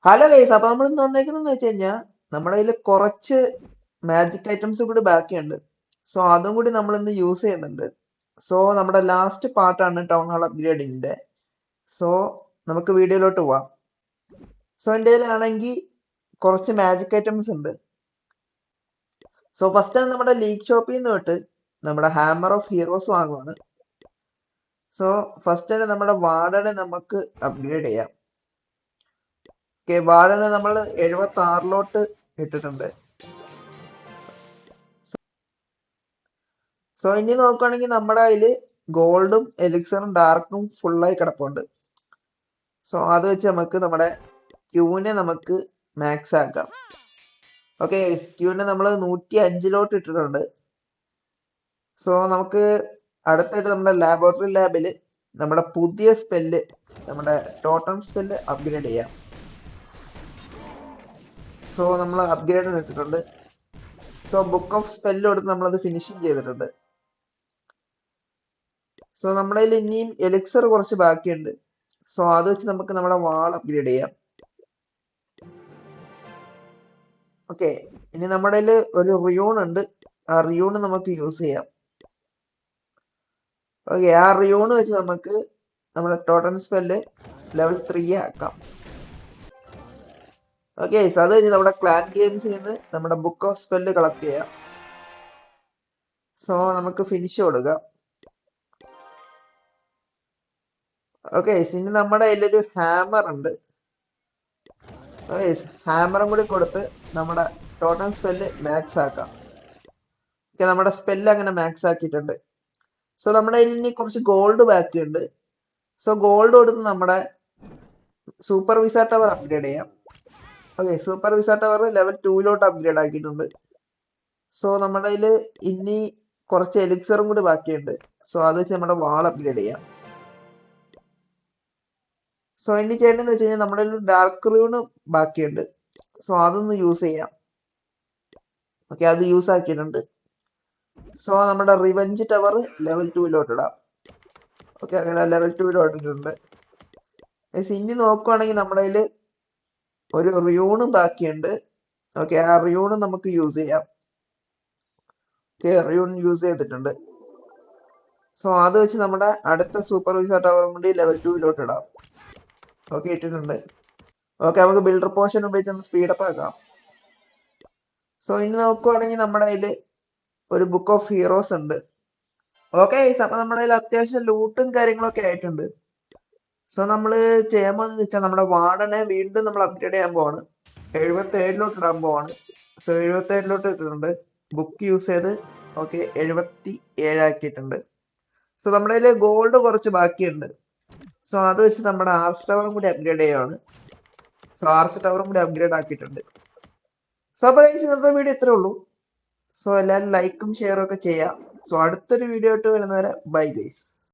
Hello guys, അപ്പൊ നമ്മൾ ഇന്ന് വന്നേക്കുന്നതെന്ന് വെച്ച് കഴിഞ്ഞാൽ നമ്മുടെ കയ്യിൽ കുറച്ച് മാജിക് ഐറ്റംസ് കൂടി ബാക്കിയുണ്ട്. സോ അതും കൂടി നമ്മൾ ഇന്ന് യൂസ് ചെയ്യുന്നുണ്ട്. സോ നമ്മുടെ ലാസ്റ്റ് പാർട്ടാണ് ടൗൺ ഹാൾ അപ്ഗ്രേഡിങ്ങിന്റെ. സോ നമുക്ക് വീഡിയോയിലോട്ട് പോവാം. സോ എൻ്റെ കയ്യിലാണെങ്കിൽ കുറച്ച് മാജിക് ഐറ്റംസ് ഉണ്ട്. സോ ഫസ്റ്റ് ആണ് നമ്മുടെ ലീഗ് ഷോപ്പിൽ നിന്ന് തൊട്ട് നമ്മുടെ ഹാമർ ഓഫ് ഹീറോസ് വാങ്ങുവാണ്. സോ ഫസ്റ്റ് തന്നെ നമ്മുടെ വാർഡനെ നമുക്ക് അപ്ഗ്രേഡ് ചെയ്യാം. ഓക്കെ, വാർഡനെ നമ്മൾ 76-ലോട്ട് ഇട്ടിട്ടുണ്ട്. സോ ഇനി നോക്കുകയാണെങ്കിൽ നമ്മുടെ കയ്യില് ഗോൾഡും എലിക്സറും ഡാർക്കും ഫുള്ളായി കിടപ്പുണ്ട്. സോ അത് വെച്ച് നമുക്ക് നമ്മുടെ ക്യൂവിനെ നമുക്ക് മാക്സ് ആക്കാം. ഓക്കെ, ക്യൂവിനെ നമ്മൾ 105-ലോട്ട് ഇട്ടിട്ടുണ്ട്. സോ നമുക്ക് അടുത്തായിട്ട് നമ്മുടെ ലാബോറട്ടറി ലാബിൽ നമ്മുടെ പുതിയ സ്പെല്ല്, നമ്മുടെ ടോട്ടം സ്പെല്ല് അപ്ഗ്രേഡ് ചെയ്യാം. സോ നമ്മൾ അപ്ഗ്രേഡ് ഇട്ടിട്ടുണ്ട്. സോ ബുക്ക് ഓഫ് സ്പെല്ല് കൊടുത്ത് നമ്മളത് ഫിനിഷിങ് ചെയ്തിട്ടുണ്ട്. സോ നമ്മുടെ കയ്യിൽ ഇനിയും എലിക്സർ കുറച്ച് ബാക്കിയുണ്ട്. സോ അത് വെച്ച് നമുക്ക് നമ്മുടെ വാൾ അപ്ഗ്രേഡ് ചെയ്യാം. ഓക്കെ, ഇനി നമ്മുടെ കയ്യിൽ ഒരു റിയൂൺ ഉണ്ട്. ആ റിയൂൺ നമുക്ക് യൂസ് ചെയ്യാം. ഓക്കെ, ആ റിയൂൺ വെച്ച് നമുക്ക് നമ്മുടെ ടോട്ടൽ സ്പെല്ല് ലെവൽ 3 ആക്കാം. ഓക്കെ, അത് കഴിഞ്ഞ് നമ്മുടെ ക്ലാൻ ഗെയിംസിൽ നിന്ന് നമ്മുടെ ബുക്ക് ഓഫ് സ്പെല്ല് കളക്ട് ചെയ്യാം. സോ നമുക്ക് ഫിനിഷ് കൊടുക്കാം. ഓക്കെ, ഇനി നമ്മുടെ കയ്യിലൊരു ഹാമർ ഉണ്ട്. ഹാമറും കൂടി കൊടുത്ത് നമ്മുടെ ടോട്ടൽ സ്പെല്ല് മാക്സ് ആക്കാം. ഓക്കെ, നമ്മുടെ സ്പെല്ല് അങ്ങനെ മാക്സ് ആക്കിയിട്ടുണ്ട്. സോ നമ്മുടെ കയ്യിൽ ഇനി കുറച്ച് ഗോൾഡ് ബാക്കിയുണ്ട്. സോ ഗോൾഡ് കൊടുത്ത് നമ്മുടെ സൂപ്പർ വിസ ടവർ അപ്ഗ്രേഡ് ചെയ്യാം. ഓക്കെ, സൂപ്പർ വിസ ടവർ ലെവൽ 2-ലോട്ട് അപ്ഗ്രേഡ് ആക്കിയിട്ടുണ്ട്. സോ നമ്മുടെ കയ്യിൽ ഇനി കുറച്ച് എലിക്സറും കൂടി ബാക്കിയുണ്ട്. സോ അത് വെച്ച് നമ്മുടെ വാൾ അപ്ഗ്രേഡ് ചെയ്യാം. സോ ഇനി ചെയ്യേണ്ടതെന്ന് വെച്ച് കഴിഞ്ഞാൽ നമ്മുടെ ഒരു ഡാർക്ക് റൂണ് ബാക്കിയുണ്ട്. സോ അതൊന്ന് യൂസ് ചെയ്യാം. ഓക്കെ, അത് യൂസ് ആക്കിയിട്ടുണ്ട്. സോ നമ്മുടെ റിവെഞ്ച് ടവർ ലെവൽ 2-ലോട്ട് ഇടാം. ഓക്കെ, അങ്ങനെ ലെവൽ 2-ലോട്ട് ഇട്ടിട്ടുണ്ട്. ഇനി നോക്കുവാണെങ്കിൽ നമ്മുടെ കയ്യിൽ ഒരു റിയൂണും ബാക്കിയുണ്ട്. ഓക്കെ, ആ റിയൂണ് നമുക്ക് യൂസ് ചെയ്യാം. ഓക്കെ, റിയൂൺ യൂസ് ചെയ്തിട്ടുണ്ട്. സോ അത് വെച്ച് നമ്മുടെ അടുത്ത സൂപ്പർവൈസർ ടവറും കൂടി ലെവൽ 2-ലോട്ട് ഇടാം. ഓക്കെ, ഇട്ടിട്ടുണ്ട്. ഓക്കെ, നമുക്ക് ബിൽഡർ പോഷൻ ഉപയോഗിച്ച് സ്പീഡപ്പ് ആക്കാം. സോ ഇനി നോക്കുവാണെങ്കിൽ നമ്മുടെ കയ്യിൽ ഒരു ബുക്ക് ഓഫ് ഹീറോസ് ഉണ്ട്. ഓക്കെ, അപ്പൊ നമ്മുടെ കയ്യിൽ അത്യാവശ്യം ലൂട്ടും കാര്യങ്ങളൊക്കെ ആയിട്ടുണ്ട്. സോ നമ്മൾ ചെയ്യാൻ പോകുന്നത് വെച്ചാൽ നമ്മുടെ വാർഡനെ വീണ്ടും നമ്മൾ അപ്ഗ്രേഡ് ചെയ്യാൻ പോവാണ്. 77-ലോട്ട് ഇടാൻ പോവാണ്. സോ 77-ലോട്ട് ഇട്ടിട്ടുണ്ട്. ബുക്ക് യൂസ് ചെയ്ത് ഓക്കെ 77 ആക്കിയിട്ടുണ്ട്. സോ നമ്മുടെ കയ്യിൽ ഗോൾഡ് കുറച്ച് ബാക്കിയുണ്ട്. സോ അത് വെച്ച് നമ്മുടെ ആർച്ച് ടവറും കൂടി അപ്ഗ്രേഡ് ചെയ്യുകയാണ്. സോ ആർച്ച് ടവറും കൂടി അപ്ഗ്രേഡ് ആക്കിയിട്ടുണ്ട്. സോ അപ്പൊ ഇന്നത്തെ വീഡിയോ ഇത്രേ ഉള്ളൂ. സോ എല്ലാവരും ലൈക്കും ഷെയറും ഒക്കെ ചെയ്യാം. സോ അടുത്തൊരു വീഡിയോ ആയിട്ട് വരുന്നവരെ ബൈ ഗൈസ്.